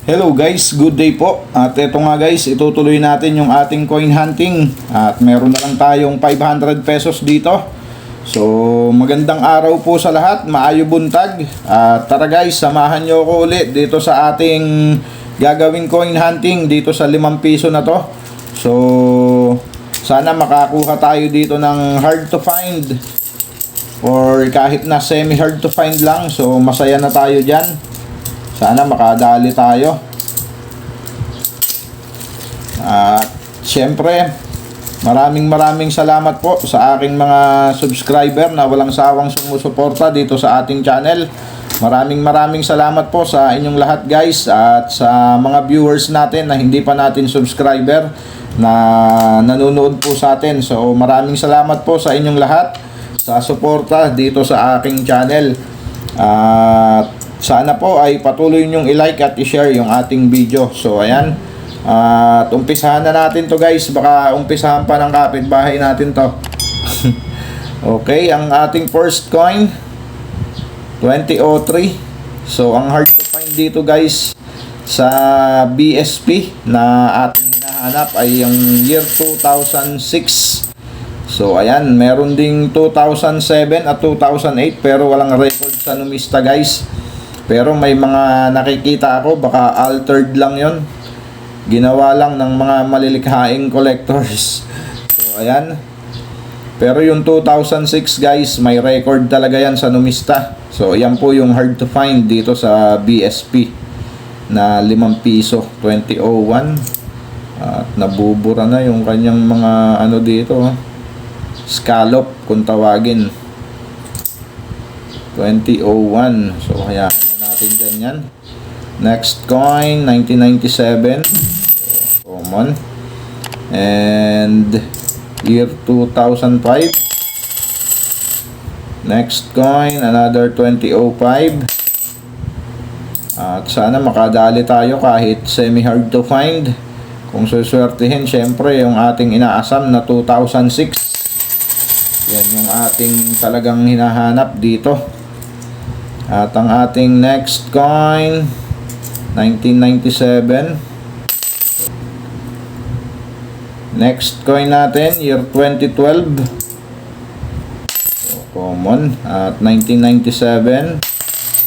Hello guys, good day po. At eto nga guys, itutuloy natin yung ating coin hunting. At meron na lang tayong 500 pesos dito. So magandang araw po sa lahat, maayo buntag. At tara guys, samahan nyo ako ulit dito sa ating gagawing coin hunting dito sa 5 piso na to. So sana makakuha tayo dito ng hard to find or kahit na semi hard to find lang. So masaya na tayo dyan. Sana makadali tayo. At syempre, maraming salamat po sa aking mga subscriber na walang sawang sumusuporta dito sa ating channel. Maraming salamat po sa inyong lahat guys, at sa mga viewers natin na hindi pa natin subscriber na nanonood po sa atin. So maraming salamat po sa inyong lahat sa suporta dito sa aking channel. At sana po ay patuloy nyong i-like at i-share yung ating video. So ayan, at umpisahan na natin to guys. Baka umpisahan pa ng kapitbahay natin to. Okay, ang ating first coin 2003. So ang hard to find dito guys sa BSP na ating hinahanap ay yung year 2006. So ayan, meron ding 2007 at 2008 pero walang record sa numista guys. Pero may mga nakikita ako, baka altered lang yon, ginawa lang ng mga malilikhaing collectors. So ayan, pero yung 2006 guys, may record talaga yan sa numista. So ayan po yung hard to find dito sa BSP na 5 piso 2001. At nabubura na yung kanyang mga ano dito, scallop kung tawagin. 2001. So kaya natin dyan yan. Next coin 1997. So, common. And year 2005. Next coin another 2005. At sana makadali tayo kahit semi hard to find. Kung suswertihin syempre yung ating inaasam na 2006. Yan yung ating talagang hinahanap dito. At ang ating next coin 1997. Next coin natin year 2012. So, common. At 1997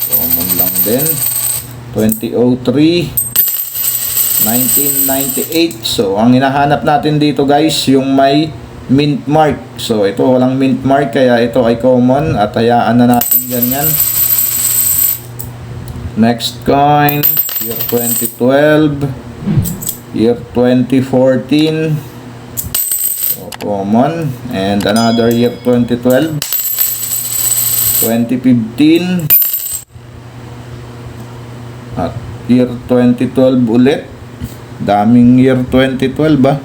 common lang din. 2003 1998. So ang hinahanap natin dito guys yung may mint mark. So ito walang mint mark kaya ito ay common at hayaan na natin ganyan. Next coin year 2012, year 2014. So common. And another year 2012, 2015 at year 2012 ulit. Daming year 2012 ah.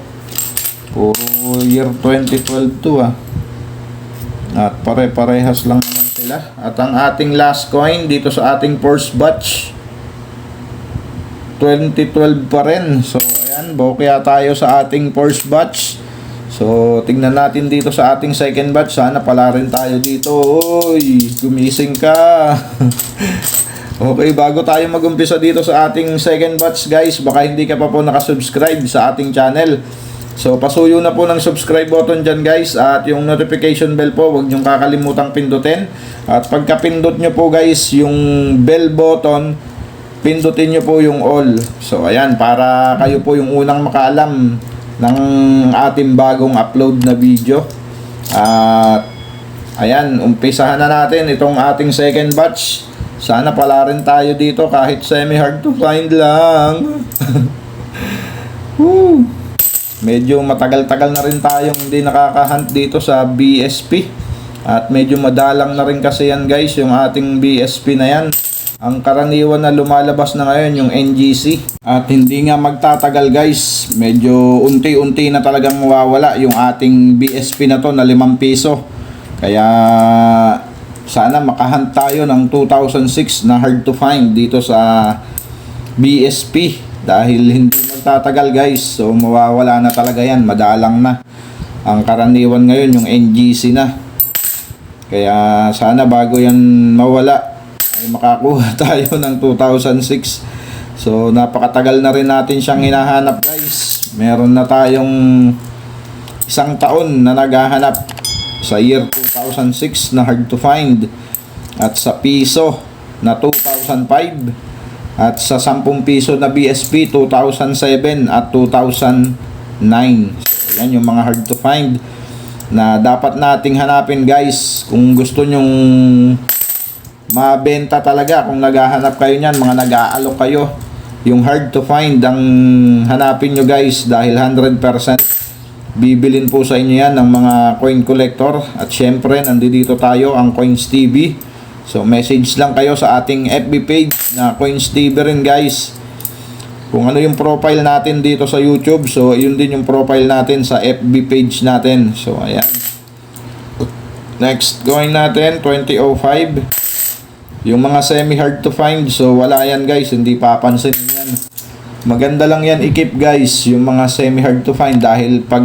Puro year 2012 to ah. At pare-parehas lang naman sila. At ang ating last coin dito sa ating first batch 2012 pa rin. So ayan, bokya tayo sa ating first batch. So tingnan natin dito sa ating second batch. Sana pala rin tayo dito. Oy, gumising ka. Okay, bago tayo mag-umpisa dito sa ating second batch guys, baka hindi ka pa po nakasubscribe sa ating channel. So pasuyo na po ng subscribe button dyan guys. At yung notification bell po, huwag nyong kakalimutang pindutin. At pagka pindot nyo po guys yung bell button, pindutin nyo po yung all. So ayan, para kayo po yung unang makaalam ng ating bagong upload na video. At ayan, umpisahan na natin itong ating second batch. Sana pala rin tayo dito kahit semi hard to find lang. Woo! Medyo matagal-tagal na rin tayong hindi nakakahunt dito sa BSP. At medyo madalang na rin kasi yan guys, yung ating BSP na yan. Ang karaniwan na lumalabas na ngayon yung NGC. At hindi nga magtatagal guys, medyo unti-unti na talagang mawawala yung ating BSP na to na 5 piso. Kaya sana makahunt tayo ng 2006 na hard to find dito sa BSP. Dahil hindi magtatagal guys, so mawawala na talaga yan, madalang na. Ang karaniwan ngayon yung NGC na. Kaya sana bago yan mawala ay makakuha tayo ng 2006 So napakatagal na rin natin siyang hinahanap guys. Meron na tayong 1 taon na naghahanap sa year 2006 na hard to find, at sa piso na 2005, at sa 10 piso na BSP 2007 at 2009. So yan yung mga hard to find na dapat nating hanapin guys. Kung gusto nyong mabenta talaga, kung naghahanap kayo niyan, mga nag-aalok kayo, yung hard to find ang hanapin nyo guys, dahil 100% bibilin po sa inyo yan ng mga coin collector. At syempre nandito tayo, ang Coins TV. So message lang kayo sa ating FB page na Coins TV rin guys. Kung ano yung profile natin dito sa YouTube, so yun din yung profile natin sa FB page natin. So ayan, next coin natin 2005, yung mga semi hard to find. So wala yan guys, hindi papansin yan. Maganda lang yan i-keep guys, yung mga semi hard to find, dahil pag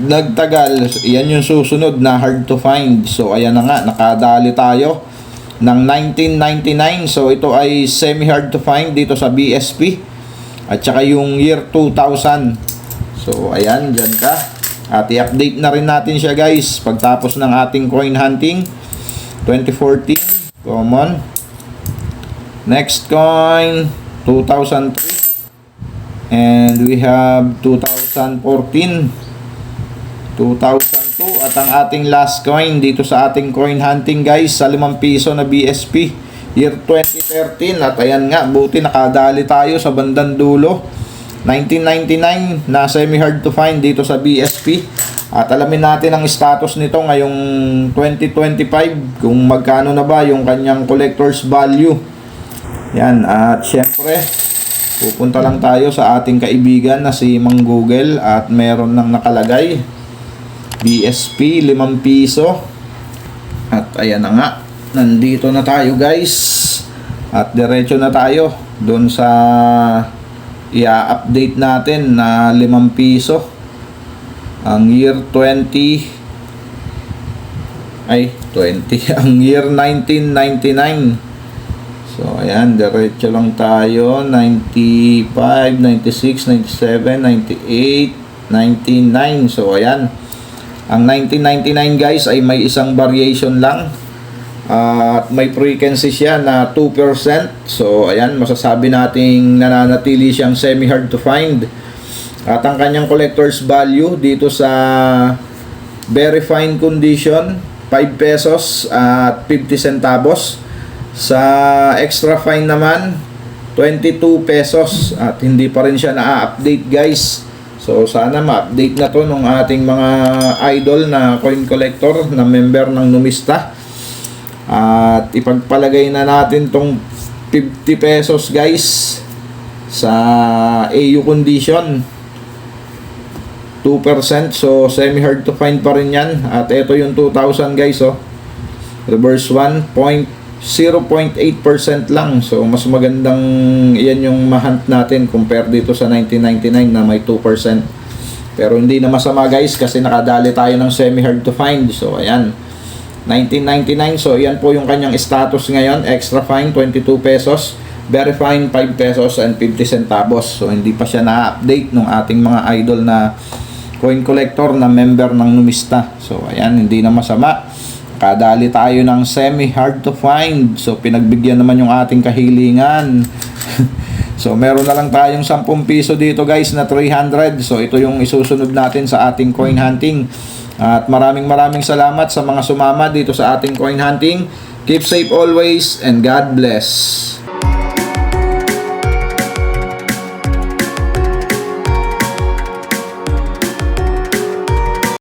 nagtagal, yan yung susunod na hard to find. So ayan na nga, nakadali tayo ng 1999. So ito ay semi hard to find dito sa BSP, at saka yung year 2000. So ayan, dyan ka, at i-update na rin natin siya guys pagtapos ng ating coin hunting. 2014 common. Next coin 2003, and we have 2014, 2002, at ang ating last coin dito sa ating coin hunting guys sa 5 piso na BSP year 2013. At ayan nga, buti nakadali tayo sa bandang dulo, 1999 na semi hard to find dito sa BSP. At alamin natin ang status nito ngayong 2025, kung magkano na ba yung kanyang collector's value. Yan, at syempre pupunta lang tayo sa ating kaibigan na si Mang Google, at meron nang nakalagay BSP 5 piso. At ayan na nga, nandito na tayo guys, at diretso na tayo doon sa i-update natin na 5 piso ang year 20 ang year 1999. So ayan, diretso lang tayo, 95, 96, 97, 98, 99. So ayan, ang 1999 guys ay may isang variation lang, at may frequency siya na 2%. So ayan, masasabi nating nananatili siyang semi hard to find. At ang kanyang collector's value dito sa very fine condition 5 pesos at 50 centavos. Sa extra fine naman 22 pesos, at hindi pa rin siya na-update guys. So sana ma-update na to ng ating mga idol na coin collector na member ng Numista, at ipagpalagay na natin tong 50 pesos guys sa AU condition, 2%. So semi hard to find pa rin yan. At ito yung 2000 guys, oh, reverse 0.8% lang. So mas magandang yan yung mahunt natin compare dito sa 1999 na may 2%. Pero hindi na masama guys, kasi nakadali tayo ng semi hard to find. So ayan, 1999. So yan po yung kanyang status ngayon. Extra fine 22 pesos, very fine 5 pesos and 50 centavos. So hindi pa siya na-update ng ating mga idol na coin collector na member ng Numista. So ayan, hindi na masama, kadali tayo ng semi hard to find. So pinagbigyan naman yung ating kahilingan. So meron na lang tayong 10 piso dito guys na 300. So ito yung isusunod natin sa ating coin hunting. At maraming salamat sa mga sumama dito sa ating coin hunting. Keep safe always and God bless.